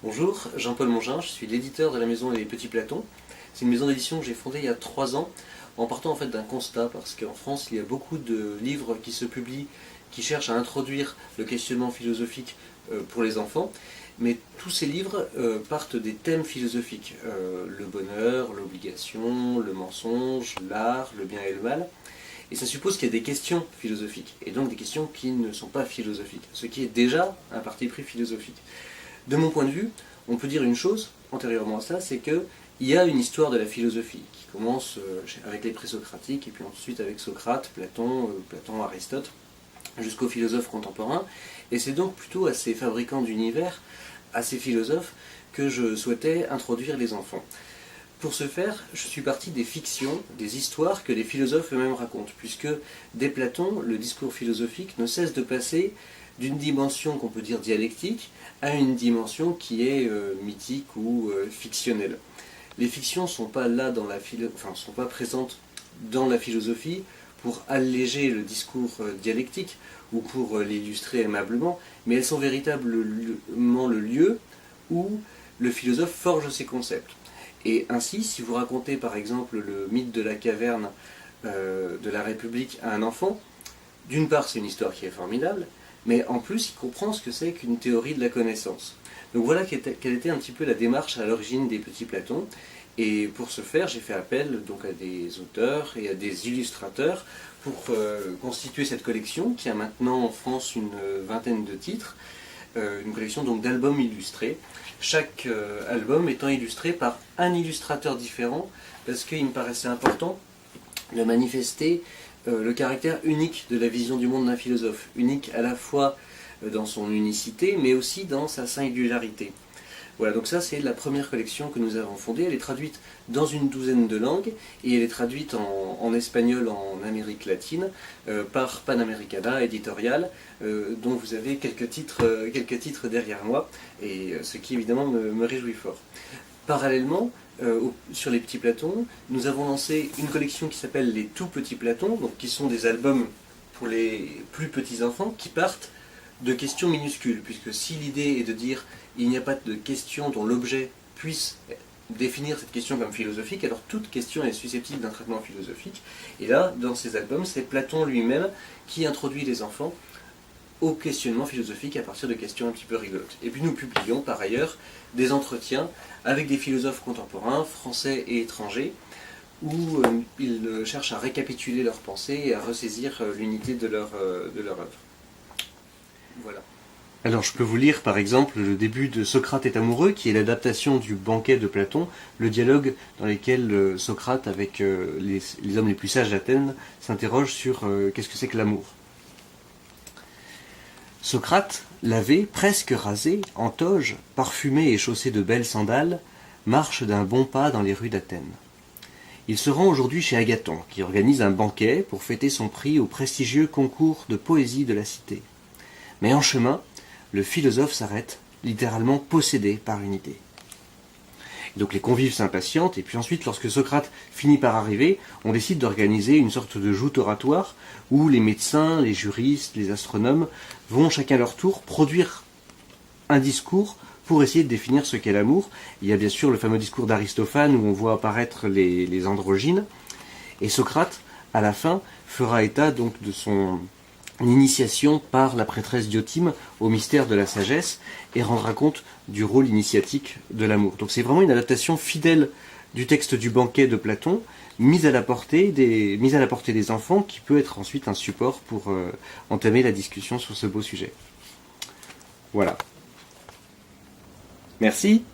Bonjour, Jean-Paul Mongin, je suis l'éditeur de la maison Les Petits Platons. C'est une maison d'édition que j'ai fondée il y a 3 ans en partant en fait d'un constat, parce qu'en France il y a beaucoup de livres qui se publient qui cherchent à introduire le questionnement philosophique pour les enfants, mais tous ces livres partent des thèmes philosophiques, le bonheur, l'obligation, le mensonge, l'art, le bien et le mal. Et ça suppose qu'il y a des questions philosophiques, et donc des questions qui ne sont pas philosophiques, ce qui est déjà un parti pris philosophique. De mon point de vue, on peut dire une chose, antérieurement à ça, c'est qu'il y a une histoire de la philosophie, qui commence avec les présocratiques, et puis ensuite avec Socrate, Platon, Aristote, jusqu'aux philosophes contemporains, et c'est donc plutôt à ces fabricants d'univers, à ces philosophes, que je souhaitais introduire les enfants. Pour ce faire, je suis parti des fictions, des histoires que les philosophes eux-mêmes racontent, puisque dès Platon, le discours philosophique ne cesse de passer d'une dimension qu'on peut dire dialectique à une dimension qui est mythique ou fictionnelle. Les fictions ne sont pas là dans sont pas présentes dans la philosophie pour alléger le discours dialectique ou pour l'illustrer aimablement, mais elles sont véritablement le lieu où le philosophe forge ses concepts. Et ainsi, si vous racontez par exemple le mythe de la caverne de la République à un enfant, d'une part c'est une histoire qui est formidable, mais en plus il comprend ce que c'est qu'une théorie de la connaissance. Donc voilà quelle était un petit peu la démarche à l'origine des Petits Platons, et pour ce faire j'ai fait appel donc à des auteurs et à des illustrateurs pour constituer cette collection qui a maintenant en France une vingtaine de titres, une collection donc d'albums illustrés, chaque album étant illustré par un illustrateur différent, parce qu'il me paraissait important de manifester le caractère unique de la vision du monde d'un philosophe, unique à la fois dans son unicité, mais aussi dans sa singularité. Voilà, donc ça c'est la première collection que nous avons fondée, elle est traduite dans une douzaine de langues, et elle est traduite en espagnol en Amérique latine, par Panamericana Editorial, dont vous avez quelques titres derrière moi, et ce qui évidemment me réjouit fort. Parallèlement, sur les Petits Platons, nous avons lancé une collection qui s'appelle les Tout Petits Platons, donc qui sont des albums pour les plus petits enfants qui partent de questions minuscules, puisque si l'idée est de dire il n'y a pas de question dont l'objet puisse définir cette question comme philosophique, alors toute question est susceptible d'un traitement philosophique. Et là, dans ces albums, c'est Platon lui-même qui introduit les enfants au questionnement philosophique à partir de questions un petit peu rigolotes. Et puis nous publions par ailleurs des entretiens avec des philosophes contemporains, français et étrangers, où ils cherchent à récapituler leurs pensées et à ressaisir l'unité de leur œuvre. Voilà. Alors je peux vous lire par exemple le début de Socrate est amoureux, qui est l'adaptation du banquet de Platon, le dialogue dans lequel Socrate avec les hommes les plus sages d'Athènes s'interroge sur qu'est-ce que c'est que l'amour. Socrate, lavé, presque rasé, en toge, parfumé et chaussé de belles sandales, marche d'un bon pas dans les rues d'Athènes. Il se rend aujourd'hui chez Agathon, qui organise un banquet pour fêter son prix au prestigieux concours de poésie de la cité. Mais en chemin, le philosophe s'arrête, littéralement possédé par une idée. Et donc les convives s'impatientent, et puis ensuite, lorsque Socrate finit par arriver, on décide d'organiser une sorte de joute oratoire où les médecins, les juristes, les astronomes vont chacun à leur tour produire un discours pour essayer de définir ce qu'est l'amour. Il y a bien sûr le fameux discours d'Aristophane où on voit apparaître les androgynes, et Socrate, à la fin, fera état donc de son initiation par la prêtresse Diotime au mystère de la sagesse et rendra compte du rôle initiatique de l'amour. Donc c'est vraiment une adaptation fidèle du texte du banquet de Platon, mise à la portée des enfants, qui peut être ensuite un support pour entamer la discussion sur ce beau sujet. Voilà. Merci.